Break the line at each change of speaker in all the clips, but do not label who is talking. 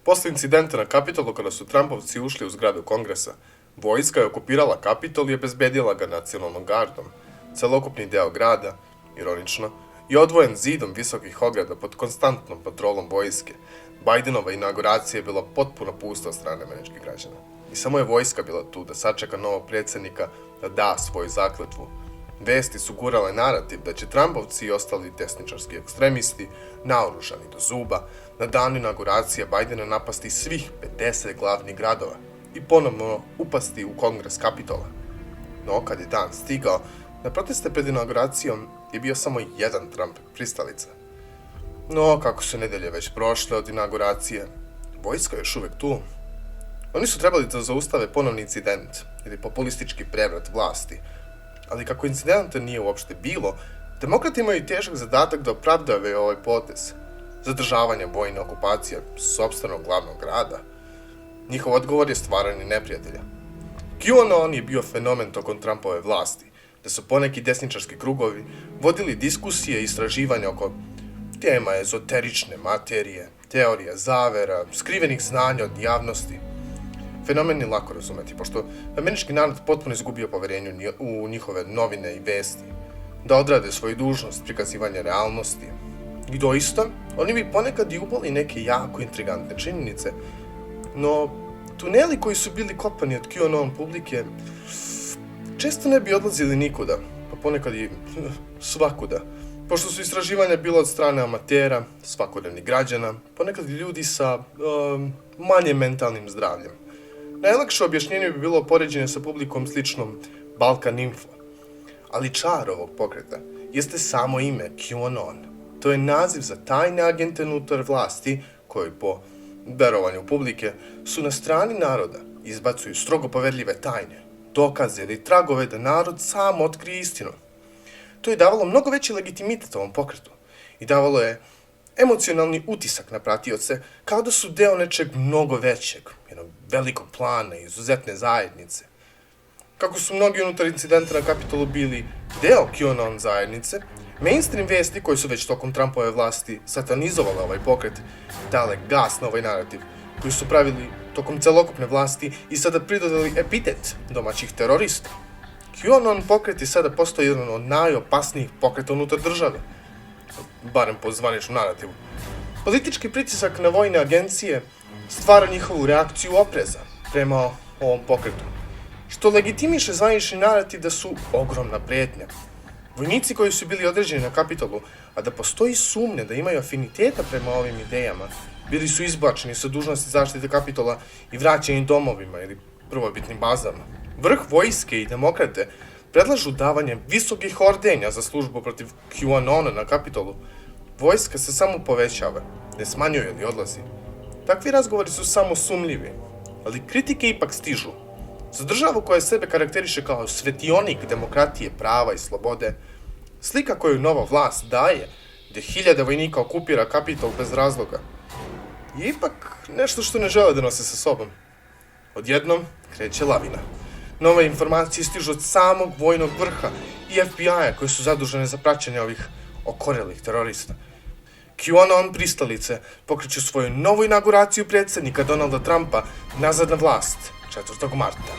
Posle incidenta na Kapitolu kada su Trumpovci ušli u zgradu Kongresa, vojska je okupirala Kapitol i obezbedila ga nacionalnom gardom. Celokupni deo grada, ironično, je odvojen zidom visokih ograda pod konstantnom patrolom vojske. Bidenova inauguracija je bila potpuno pusta od strane američkih građana. I samo je vojska bila tu da sačeka novog predsjednika da da svoju zakletvu. Vesti su gurale narativ da će Trumpovci i ostali desničarski ekstremisti, naoružani do zuba, na dan inauguracije Bidena napasti svih 50 glavnih gradova i ponovno upasti u Kongres Kapitola. No, kad je dan stigao, na proteste pred inauguracijom je bio samo jedan Trump pristalica. No, kako su nedelje već prošle od inauguracije, vojska je još uvek tu. Oni su trebali da zaustave ponovni incident ili populistički prevrat vlasti, ali kako incidenta nije uopšte bilo, demokrati imaju težak zadatak da opravdave ovaj potez, zadržavanje vojne okupacije sopstvenog glavnog grada. Njihov odgovor je stvaranje neprijatelja. QAnon je bio fenomen tokom Trumpove vlasti, da su poneki desničarski krugovi vodili diskusije i istraživanja oko tema ezoterične materije, teorija zavera, skrivenih znanja od javnosti. Fenomen je lako razumeti, pošto američki narod potpuno izgubio poverenje u njihove novine i vesti, da odrade svoju dužnost prikazivanja realnosti. I doista, oni bi ponekad i uboli neke jako intrigantne činjenice, no tuneli koji su bili kopani od QAnon publike često ne bi odlazili nikuda, pa ponekad i svakuda, pošto su istraživanja bila od strane amatera, svakodnevnih građana, ponekad i ljudi sa manje mentalnim zdravljem. Najlakše objašnjenje bi bilo poređenje sa publikom sličnom Balkan Info. Ali čar ovog pokreta jeste samo ime QAnon. To je naziv za tajne agente unutar vlasti koji po verovanju publike su na strani naroda i izbacuju strogo poverljive tajne, dokaze ili tragove da narod sam otkrije istinu. To je davalo mnogo veći legitimitet ovom pokretu i davalo je emocionalni utisak na pratioce kao da su deo nečeg mnogo većeg, jednog velikog plana i izuzetne zajednice. Kako su mnogi unutar incidenta na Kapitolu bili deo QAnon zajednice, mainstream vesti koji su već tokom Trumpove vlasti satanizovale ovaj pokret, dale gas na ovaj narativ, koji su pravili tokom celokupne vlasti i sada pridodali epitet domaćih terorista. QAnon pokret je sada postao jedan od najopasnijih pokreta unutar države, barem po zvaničnom narativu. Politički pritisak na vojne agencije stvara njihovu reakciju opreza prema ovom pokretu, što legitimiše zvanični narativ da su ogromna prijetnja. Vojnici koji su bili određeni na Kapitolu, a da postoji sumnja da imaju afiniteta prema ovim idejama, bili su izbačeni sa dužnosti zaštite Kapitola i vraćeni domovima ili prvobitnim bazama. Vrh vojske i demokrate predlažu davanje visokih ordenja za službu protiv QAnona na Kapitolu. Vojska se samo povećava, ne smanjuje ili odlazi. Takvi razgovori su samo sumljivi, ali kritike ipak stižu. Za državu koja sebe karakteriše kao svetionik demokratije, prava i slobode, slika koju nova vlast daje, gde hiljade vojnika okupira Kapitol bez razloga, je ipak nešto što ne žele da nose sa sobom. Odjednom kreće lavina. Nove informacije stižu od samog vojnog vrha i FBI-a koji su zadužene za praćenje ovih okorelih terorista. QAnon pristalice pokreću svoju novu inauguraciju predsjednika Donalda Trumpa nazad na vlast 4. marta.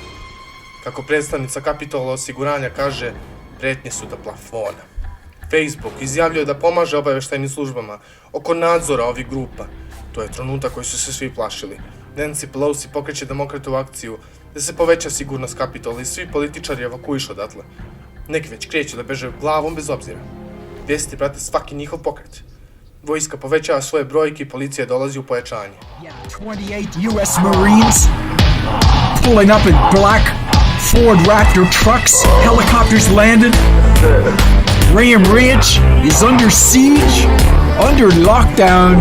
Kako predstavnica Kapitola osiguranja kaže, pretnje su do plafona. Facebook izjavljuje da pomaže obaveštajnim službama oko nadzora ovih grupa. To je trenutak koji su se svi plašili. Nancy Pelosi pokreće demokratovu akciju da se poveća sigurnost Kapitola i svi političari evakuišu odatle. Neki već kreću da beže glavom bez obzira. Vesti prate svaki njihov pokret. Vojska povećava svoje brojke i policija dolazi u pojačanje.
28 US Marines pulling up in black Ford Raptor trucks. Helicopters landed. Ram Ranch is under siege, under lockdown.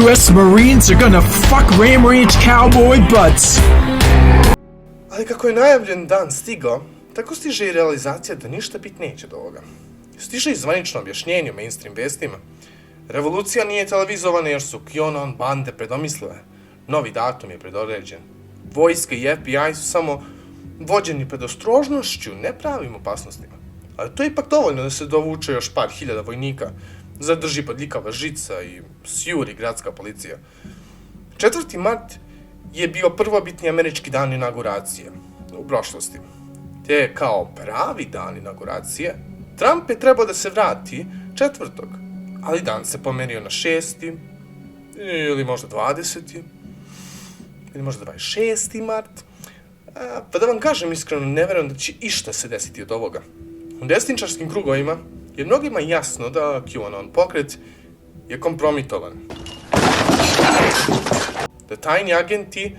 US Marines are gonna fuck Ram Ranch cowboy butts.
Ali kako je najavljen dan stigao, tako stiže i realizacija da ništa bit neće do ovoga. Stiže i zvanično objašnjenje u mainstream vestima. Revolucija nije televizovana jer su QAnon bande predomislile. Novi datum je predodređen. Vojska i FBI su samo vođeni predostrožnošću, ne pravim opasnostima. Ali to je ipak dovoljno da se dovuče još par hiljada vojnika, zadrži podljikava žica i sjuri gradska policija. 4. mart je bio prvobitni američki dan inauguracije u prošlosti. Te kao pravi dan inauguracije, Trump je trebao da se vrati 4. ali dan se pomerio na 6. ili možda 20. ili možda 26. mart. Pa da vam kažem iskreno, ne verujem da će išta se desiti od ovoga. U desničarskim krugovima je mnogima jasno da QAnon pokret je kompromitovan. Da tajni agenti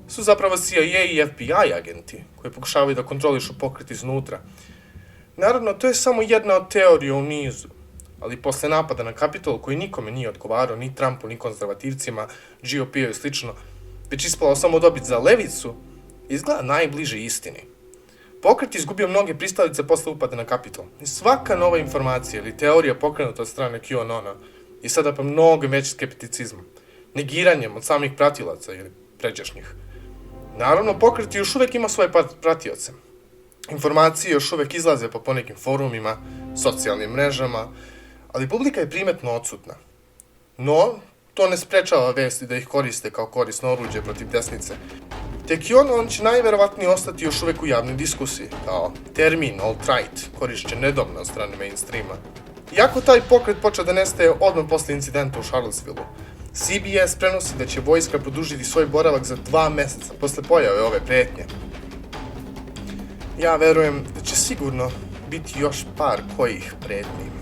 su zapravo CIA i FBI agenti koji pokušavaju da kontrolišu pokret iznutra. Naravno, to je samo jedna od teorija u nizu, ali posle napada na Kapitol koji nikome nije odgovarao, ni Trumpu, ni konzervativcima, GOP-u i slično, već ispalo samo dobit za levicu, izgleda najbliže istini. Pokret izgubio mnoge pristalice posle upada na Kapitol. I svaka nova informacija ili teorija pokrenuta od strane QAnona je sada pa mnogo veći skepticizam, negiranjem od samih pratilaca ili pređašnjih. Naravno, pokret još uvek ima svoje pratioce. Informacije još uvek izlaze po ponekim forumima, socijalnim mrežama, ali publika je primetno odsutna. No, to ne sprečava vesti da ih koriste kao korisno oruđe protiv desnice. Te QAnon će najverovatnije ostati još uvek u javnoj diskusiji, kao termin alt-right, korišćen nedavno od strane mainstreama. Iako taj pokret počeo da nestaje odmah posle incidenta u Charlottesville-u, CBS prenosi da će vojska produžiti svoj boravak za 2 meseca posle pojave ove pretnje. Ja verujem da će sigurno biti još par kojih pretnji.